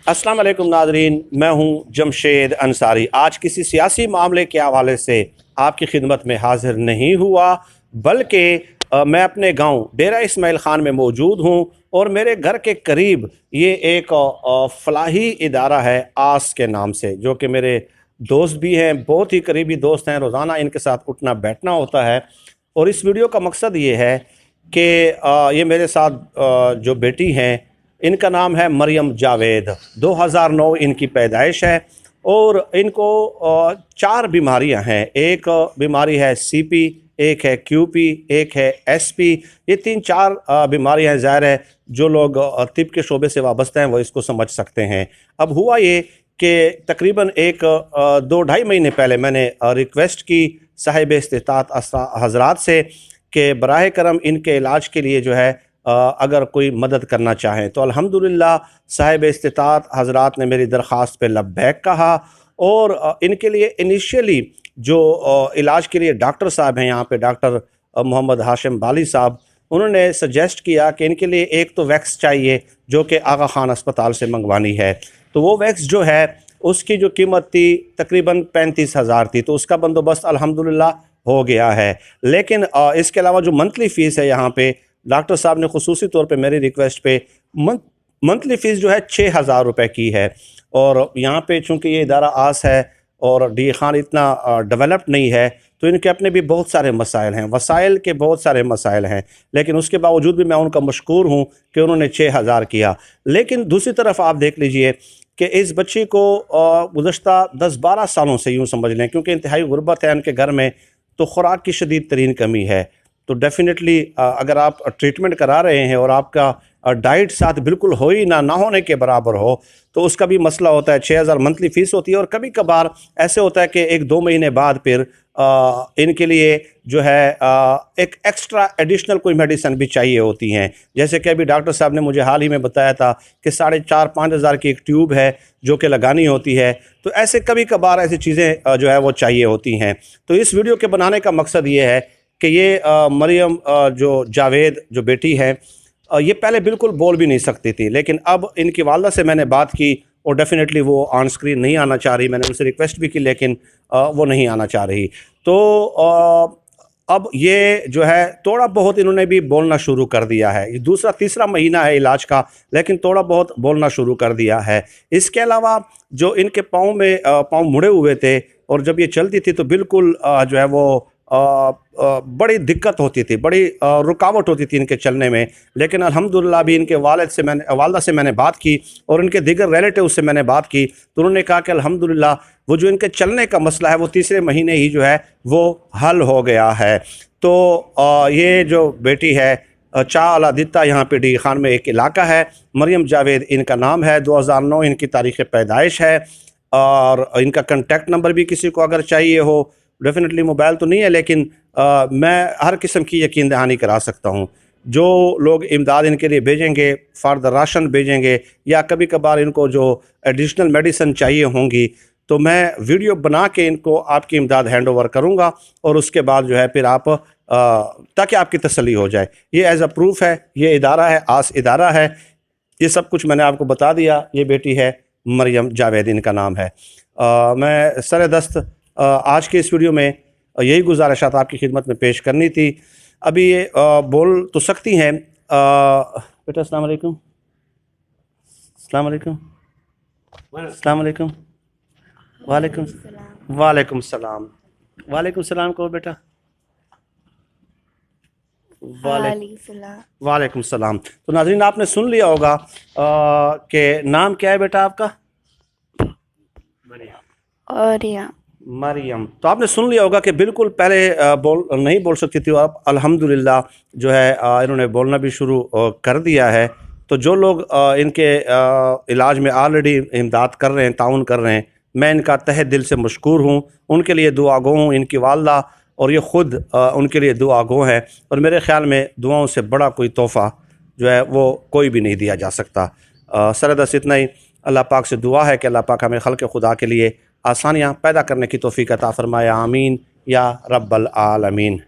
अस्सलाम वालेकुम नाज़रीन, मैं हूं जमशेद अंसारी। आज किसी सियासी मामले के हवाले से आपकी खिदमत में हाज़िर नहीं हुआ, बल्कि मैं अपने गांव डेरा इस्माइल ख़ान में मौजूद हूं और मेरे घर के करीब ये एक फ़लाही इदारा है आस के नाम से, जो कि मेरे दोस्त भी हैं, बहुत ही करीबी दोस्त हैं। रोज़ाना इनके साथ उठना बैठना होता है। और इस वीडियो का मकसद ये है कि ये मेरे साथ जो बेटी हैं, इनका नाम है मरियम जावेद। 2009 इनकी पैदाइश है और इनको 4 बीमारियां हैं। एक बीमारी है CP, एक है QP, एक है SP। ये 3-4 बीमारियां हैं। ज़ाहिर है जो लोग तिब के शोबे से वाबस्ता हैं वो इसको समझ सकते हैं। अब हुआ ये कि तकरीबन 2-2.5 महीने पहले मैंने रिक्वेस्ट की साहिब इस्तिताअत हज़रात से कि बराह करम इनके इलाज के लिए जो है अगर कोई मदद करना चाहें, तो अल्हम्दुलिल्लाह साहिब इस्तिताअत हज़रात ने मेरी दरख्वास्त पे लब्बैक कहा। और इनके लिए इनिशियली जो इलाज के लिए डॉक्टर साहब हैं यहाँ पे, डॉक्टर मोहम्मद हाशिम बाली साहब, उन्होंने सजेस्ट किया कि इनके लिए एक तो वैक्स चाहिए जो कि आगा खान अस्पताल से मंगवानी है। तो वो वैक्स जो है उसकी जो कीमत थी तकरीबन 35,000 थी, तो उसका बंदोबस्त अल्हम्दुलिल्लाह हो गया है। लेकिन इसके अलावा जो मंथली फ़ीस है यहाँ पे, डॉक्टर साहब ने खुसूसी तौर पे मेरी रिक्वेस्ट पे मंथली फ़ीस जो है 6,000 रुपये की है। और यहाँ पे चूँकि ये इदारा आस है और डी खान इतना डेवलप्ड नहीं है, तो इनके अपने भी बहुत सारे मसाइल हैं, वसाइल के बहुत सारे मसाइल हैं। लेकिन उसके बावजूद भी मैं उनका मशकूर हूँ कि उन्होंने 6,000 किया। लेकिन दूसरी तरफ आप देख लीजिए कि इस बच्ची को गुज़श्ता 10-12 सालों से यूँ समझ लें, क्योंकि इंतहाई गुर्बत है उनके घर में, तो ख़ुराक की शदीद तरीन कमी है। तो डेफ़िनेटली अगर आप ट्रीटमेंट करा रहे हैं और आपका डाइट साथ बिल्कुल हो ही ना होने के बराबर हो, तो उसका भी मसला होता है। 6,000 मंथली फ़ीस होती है। और कभी कभार ऐसे होता है कि 1-2 महीने बाद फिर इनके लिए जो है एक एक्स्ट्रा एडिशनल कोई मेडिसिन भी चाहिए होती हैं। जैसे कि अभी डॉक्टर साहब ने मुझे हाल ही में बताया था कि 4,500-5 हज़ार की एक ट्यूब है जो कि लगानी होती है। तो ऐसे कभी कभार ऐसी चीज़ें जो है वो चाहिए होती हैं। तो इस वीडियो के बनाने का मकसद ये है कि ये मरियम जो जावेद जो बेटी है, ये पहले बिल्कुल बोल भी नहीं सकती थी, लेकिन अब इनकी वालदा से मैंने बात की और डेफ़िनेटली वो ऑन स्क्रीन नहीं आना चाह रही। मैंने उनसे रिक्वेस्ट भी की, लेकिन वो नहीं आना चाह रही। तो अब ये जो है थोड़ा बहुत इन्होंने भी बोलना शुरू कर दिया है। ये दूसरा तीसरा महीना है इलाज का, लेकिन थोड़ा बहुत बोलना शुरू कर दिया है। इसके अलावा जो इनके पाँव में पाँव मुड़े हुए थे और जब ये चलती थी तो बिल्कुल जो है वो बड़ी दिक्कत होती थी, बड़ी रुकावट होती थी इनके चलने में। लेकिन अल्हम्दुलिल्लाह भी इनके वालदा से मैंने बात की और इनके दीगर रिलेटिव से मैंने बात की, तो उन्होंने कहा कि अल्हम्दुलिल्लाह वो जो इनके चलने का मसला है वो तीसरे महीने ही जो है वो हल हो गया है। तो ये जो बेटी है चाह अलादित्ता, यहाँ पे डी खान में एक इलाका है, मरियम जावेद इनका नाम है। 2009 इनकी तारीख़ पैदाइश है। और इनका कंटेक्ट नंबर भी किसी को अगर चाहिए हो, डेफ़िनेटली मोबाइल तो नहीं है, लेकिन मैं हर किस्म की यकीन दहानी करा सकता हूँ। जो लोग इमदाद इनके लिए भेजेंगे, फ़र्द राशन भेजेंगे या कभी कभार इनको जो एडिशनल मेडिसिन चाहिए होंगी, तो मैं वीडियो बना के इनको आपकी इमदाद हैंड ओवर करूँगा। और उसके बाद जो है फिर आप ताकि आपकी तसल्ली हो जाए। ये एज़ अ प्रूफ है, ये इदारा है, आस इदारा है। ये सब कुछ मैंने आपको बता दिया। ये बेटी है मरियम जावेद इनका नाम है। मैं सर-ए-दस्त आज के इस वीडियो में यही गुजारिशात आपकी खिदमत में पेश करनी थी। अभी ये बोल तो सकती हैं। बेटा अस्सलाम वालेकुम। अस्सलाम वालेकुम। अस्सलाम वालेकुम। वालेकुम वालेकुम सलाम। वालेकुम सलाम कहो बेटा। वालेकुम सलाम। तो नाज़रीन, आपने सुन लिया होगा कि नाम क्या है बेटा आपका? मरियम। तो आपने सुन लिया होगा कि बिल्कुल पहले नहीं बोल सकती थी, और अब अल्हम्दुलिल्लाह जो है इन्होंने बोलना भी शुरू कर दिया है। तो जो लोग इनके इलाज में ऑलरेडी इमदाद कर रहे हैं, ताउन कर रहे हैं, मैं इनका तहे दिल से मशकूर हूँ। उनके लिए दुआ गो हूँ, इनकी वालदा और ये ख़ुद उनके लिए दुआ गो हैं। और मेरे ख़्याल में दुआओं से बड़ा कोई तोहफ़ा जो है वो कोई भी नहीं दिया जा सकता। सरदस इतना ही। अल्लाह पाक से दुआ है कि अल्लाह पाक हमें खल्क़ खुदा के लिए आसानियाँ पैदा करने की तौफ़ीक़ अता फ़रमाए। आमीन या रब्बल आलमीन।